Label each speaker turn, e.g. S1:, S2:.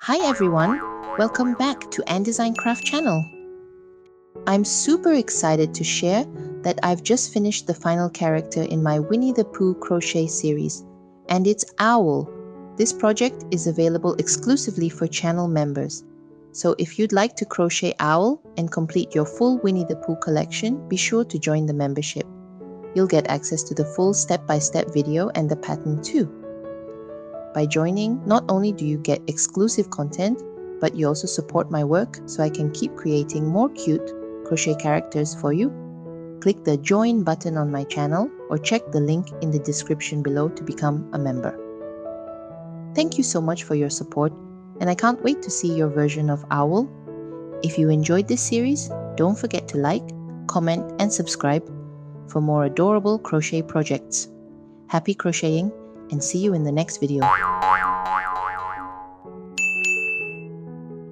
S1: Hi everyone, welcome back to Design Craft channel. I'm super excited to share that I've just finished the final character in my Winnie the Pooh crochet series, and it's Owl. This project is available exclusively for channel members. So if you'd like to crochet Owl and complete your full Winnie the Pooh collection, be sure to join the membership. You'll get access to the full step-by-step video and the pattern too. By joining, not only do you get exclusive content, but you also support my work so I can keep creating more cute crochet characters for you. Click the join button on my channel or check the link in the description below to become a member. Thank you so much for your support, and I can't wait to see your version of Owl. If you enjoyed this series, don't forget to like, comment and subscribe for more adorable crochet projects. Happy crocheting, and see you in the next video.